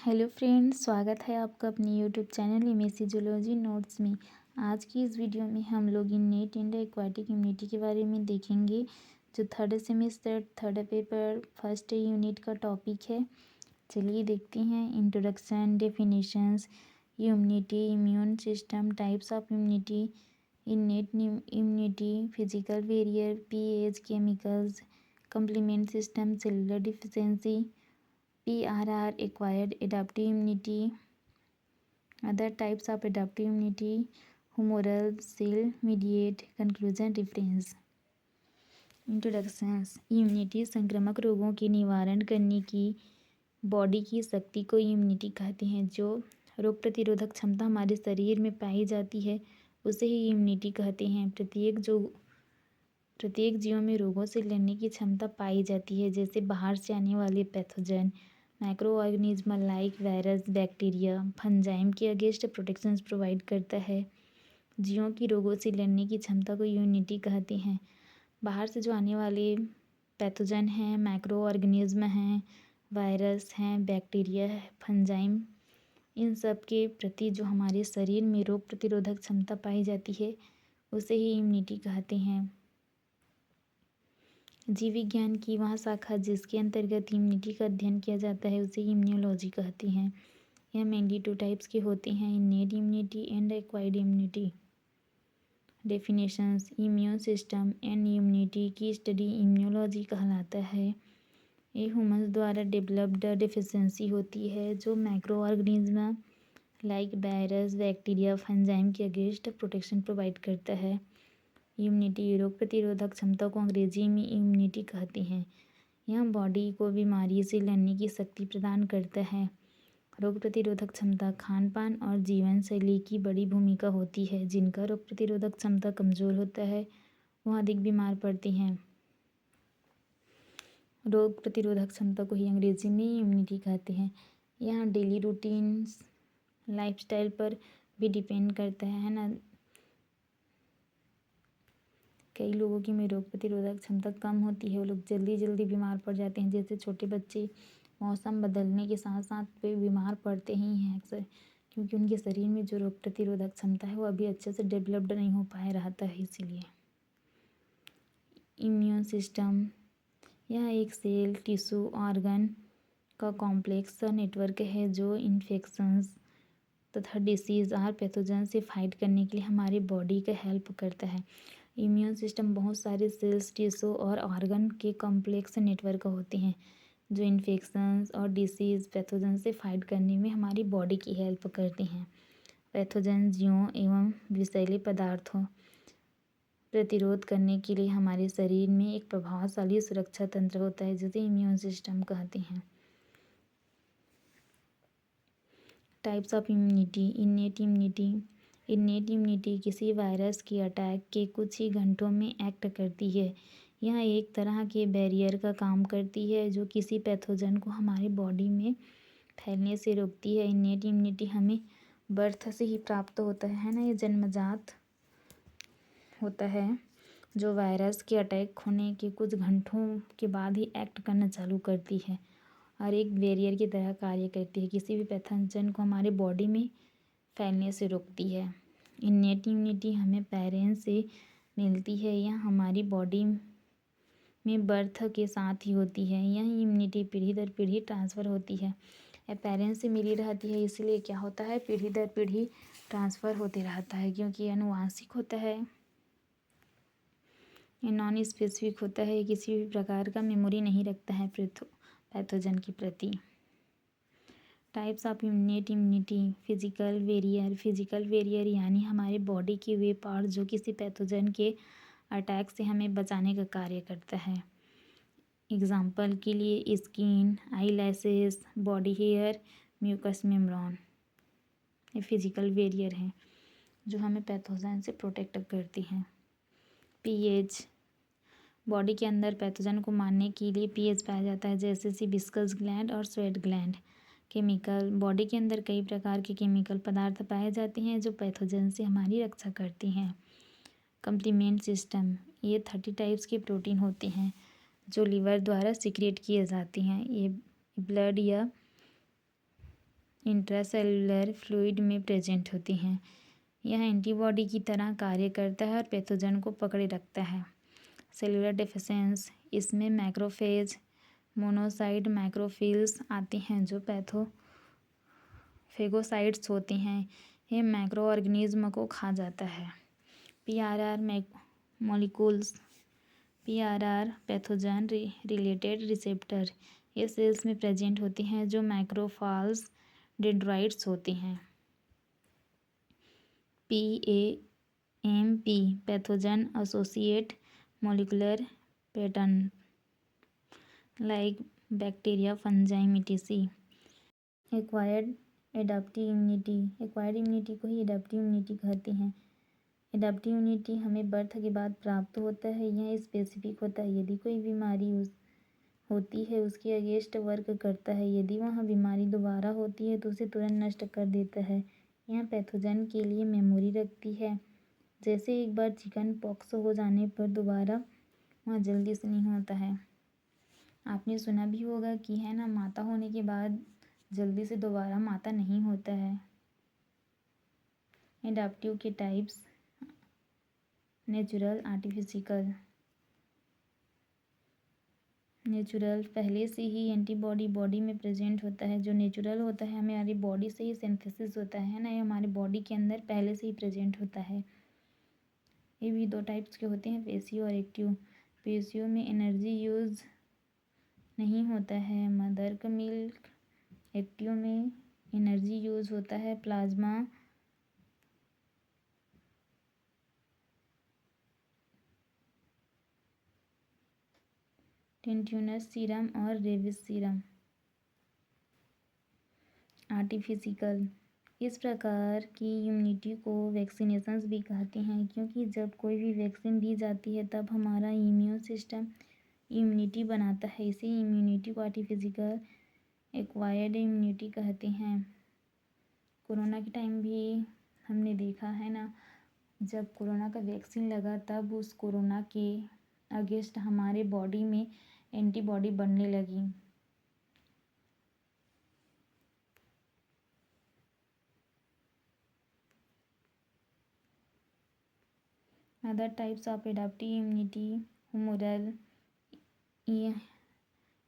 Hello friends, स्वागत है आपका अपने YouTube channel MSc zoology notes में। आज की इस वीडियो में हम लोग इन्नेट एंड एक्वाटिक इम्यूनिटी के बारे में देखेंगे, जो third semester third paper first unit का टॉपिक है। चलिए देखते हैं। Introduction, definitions, immunity, immune system, types of immunity, innate immunity, physical barrier, pH, chemicals, complement system, cellular deficiency, PRR, acquired adaptive immunity, other types of adaptive immunity, humoral, cell mediate, conclusion, reference। Introductions. Immunity संक्रामक रोगों के निवारण करने की body की शक्ति को immunity कहते हैं। जो रोग प्रतिरोधक क्षमता हमारे शरीर में पाई जाती है उसे ही इम्यूनिटी कहते हैं। प्रत्येक जीव में रोगों से लड़ने की क्षमता पाई जाती है, जैसे बाहर से आने वाले pathogen, micro organism like virus, bacteria, fungi के अगेंस्ट प्रोटेक्शन प्रोवाइड करता है। जीवों की रोगों से लड़ने की क्षमता को इम्यूनिटी कहते हैं। बाहर से जो आने वाले पैथोजन हैं, माइक्रो ऑर्गेनिज्म हैं, वायरस हैं, बैक्टीरिया है, फंजाइम, इन सब के प्रति जो हमारे शरीर में रोग प्रतिरोधक क्षमता पाई जाती है उसे ही इम्यूनिटी कहते हैं। जीव विज्ञान की वह शाखा जिसके अंतर्गत इम्यूनिटी का अध्ययन किया जाता है उसे इम्यूनोलॉजी कहते हैं। यह मेनली टू टाइप्स के होते हैं, innate immunity and acquired immunity. Definitions. Immune system and immunity की स्टडी इम्यूनोलॉजी कहलाता है। ये ह्यूमन्स द्वारा डेवलप्ड डिफिशियंसी होती है जो micro organism like virus, bacteria, fungi के अगेंस्ट प्रोटेक्शन प्रोवाइड करता है। इम्यूनिटी रोग प्रतिरोधक क्षमता को अंग्रेजी में इम्यूनिटी कहते हैं। यह बॉडी को बीमारी से लड़ने की शक्ति प्रदान करता है। रोग प्रतिरोधक क्षमता खान पान और जीवन शैली की बड़ी भूमिका होती है। जिनका रोग प्रतिरोधक क्षमता कमज़ोर होता है वह अधिक बीमार पड़ते हैं। रोग प्रतिरोधक क्षमता को ही अंग्रेजी में इम्यूनिटी कहते हैं। यह डेली रूटीन्स, लाइफस्टाइल पर भी डिपेंड करता है ना। कई लोगों की में रोग प्रतिरोधक क्षमता कम होती है, वो लोग जल्दी बीमार पड़ जाते हैं। जैसे छोटे बच्चे मौसम बदलने के साथ साथ वे बीमार पड़ते ही हैं अक्सर, क्योंकि उनके शरीर में जो रोग प्रतिरोधक क्षमता है वो अभी अच्छे से डेवलप्ड नहीं हो पाया रहता है। इसीलिए इम्यून सिस्टम यह एक सेल, टिश्यू, ऑर्गन का कॉम्प्लेक्स नेटवर्क है जो इन्फेक्शंस तथा डिसीज़ और पैथोजन से फाइट करने के लिए हमारी बॉडी का हेल्प करता है। इम्यून सिस्टम बहुत सारे सेल्स, टिश्यू और ऑर्गन के कॉम्प्लेक्स नेटवर्क होते हैं जो इन्फेक्शंस और डिसीज़, पैथोजन से फाइट करने में हमारी बॉडी की हेल्प करते हैं। पैथोजन जीवों एवं विषैले पदार्थों प्रतिरोध करने के लिए हमारे शरीर में एक प्रभावशाली सुरक्षा तंत्र होता है जिसे इम्यून सिस्टम कहते हैं। Types of immunity. Innate immunity. Innate immunity किसी वायरस के अटैक के कुछ ही घंटों में एक्ट करती है। यह एक तरह के बैरियर का काम करती है जो किसी पैथोजन को हमारी बॉडी में फैलने से रोकती है। इन्नेट इम्यूनिटी हमें बर्थ से ही प्राप्त होता है ना, ये जन्मजात होता है जो वायरस के अटैक होने के कुछ घंटों के बाद ही एक्ट करना चालू करती है और एक बैरियर की तरह कार्य करती है, किसी भी पैथोजन को हमारे बॉडी में फैलने से रोकती है। इन्नेट इम्यूनिटी हमें पेरेंट्स से मिलती है या हमारी बॉडी में बर्थ के साथ ही होती है। यह इम्यूनिटी पीढ़ी दर पीढ़ी ट्रांसफ़र होती है। यह पेरेंट्स से मिली रहती है, इसलिए क्या होता है, पीढ़ी दर पीढ़ी ट्रांसफ़र होते रहता है, क्योंकि यह आनुवांशिक होता है, ये नॉन स्पेसिफिक होता है, किसी भी प्रकार का मेमोरी नहीं रखता है पैथोजन के प्रति। Types of innate immunity. Physical barrier. Physical barrier यानी हमारे बॉडी के वे पार्ट जो किसी पैथोजन के अटैक से हमें बचाने का कार्य करता है। एग्जाम्पल के लिए स्किन, आई लैसेस, बॉडी हेयर, म्यूकस मेम्ब्रेन, ये फिजिकल बैरियर हैं जो हमें पैथोजन से प्रोटेक्ट करती हैं। पीएच। बॉडी के अंदर पैथोजन को मारने के लिए पीएच पाया जाता है, जैसे सिबिस्कस ग्लैंड और स्वेट ग्लैंड। केमिकल। बॉडी के अंदर कई प्रकार के केमिकल पदार्थ पाए जाते हैं जो पैथोजन से हमारी रक्षा करती हैं। Complement system. ये 30 टाइप्स के प्रोटीन होते हैं जो लीवर द्वारा सीक्रेट किए जाते हैं। ये ब्लड या इंट्रासेलुलर फ्लूइड में प्रेजेंट होती हैं। यह एंटीबॉडी की तरह कार्य करता है और पैथोजन को पकड़े रखता है। सेलुलर डिफिशेंस, इसमें मैक्रोफेज, मोनोसाइट, मैक्रोफिल्स आते हैं जो फेगोसाइट्स होती हैं। ये मैक्रो ऑर्गेनिज्म को खा जाता है। PRR molecules, PRR pathogen related receptor, ये सेल्स में प्रेजेंट होती हैं जो मैक्रोफाल्स डेंड्राइट्स होती हैं। PAMP pathogen associate molecular pattern like bacteria, fungi, etc. Acquired adaptive immunity, acquired immunity को ही एडाप्टिव इम्यूनिटी कहते हैं। एडाप्टिव इम्यूनिटी हमें बर्थ के बाद प्राप्त होता है। यह स्पेसिफिक होता है। यदि कोई बीमारी होती है उसके अगेंस्ट वर्क करता है। यदि वह बीमारी दोबारा होती है तो उसे तुरंत नष्ट कर देता है। यह पैथोजन के लिए मेमोरी रखती है। जैसे एक बार चिकन पॉक्स हो जाने पर दोबारा वह जल्दी से नहीं होता है। आपने सुना भी होगा कि है ना, माता होने के बाद जल्दी से दोबारा माता नहीं होता है। एडाप्टिव के टाइप्स, नेचुरल, आर्टिफिशियल। नेचुरल, पहले से ही एंटीबॉडी बॉडी में प्रेजेंट होता है। जो नेचुरल होता है हमारी बॉडी से ही सिंथेसिस होता है ना, ये हमारे बॉडी के अंदर पहले से ही प्रेजेंट होता है। ये भी दो टाइप्स के होते हैं, पेशियो और एक्टिव। पेशियो में एनर्जी यूज नहीं होता है, मदर का मिल्क। एक्टिव में एनर्जी यूज होता है, प्लाज्मा, टेंट्यूनस सीरम और रेविस सीरम। आर्टिफिशियल, इस प्रकार की इम्यूनिटी को वैक्सीनेशंस भी कहते हैं, क्योंकि जब कोई भी वैक्सीन दी जाती है तब हमारा इम्यून सिस्टम इम्यूनिटी बनाता है। इसी इम्यूनिटी को आर्टिफिशियल एक्वायर्ड इम्यूनिटी कहते हैं। कोरोना के टाइम भी हमने देखा है ना, जब कोरोना का वैक्सीन लगा तब उस कोरोना के अगेंस्ट हमारे बॉडी में एंटीबॉडी बनने लगी। Other types of adaptive immunity, हुमोरल,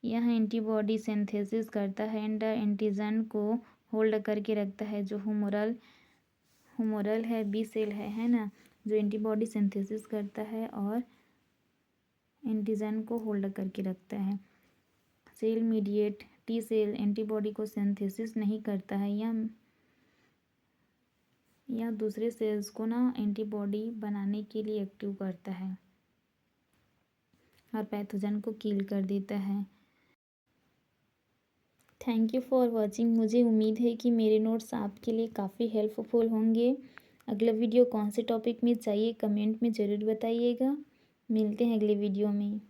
यह एंटीबॉडी सिंथेसिस करता है एंड एंटीजन को होल्ड करके रखता है। जो हुमोरल है, बी सेल है ना, जो एंटीबॉडी सिंथेसिस करता है और एंटीजन को होल्ड करके रखता है। Cell mediate, T cell antibody को सिंथेसिस नहीं करता है, यह दूसरे सेल्स को ना एंटीबॉडी बनाने के लिए एक्टिव करता है और पैथोजन को किल कर देता है। Thank you for watching. मुझे उम्मीद है कि मेरे नोट्स आपके लिए काफ़ी हेल्पफुल होंगे। अगला वीडियो कौन से टॉपिक में चाहिए कमेंट में ज़रूर बताइएगा। मिलते हैं अगले वीडियो में।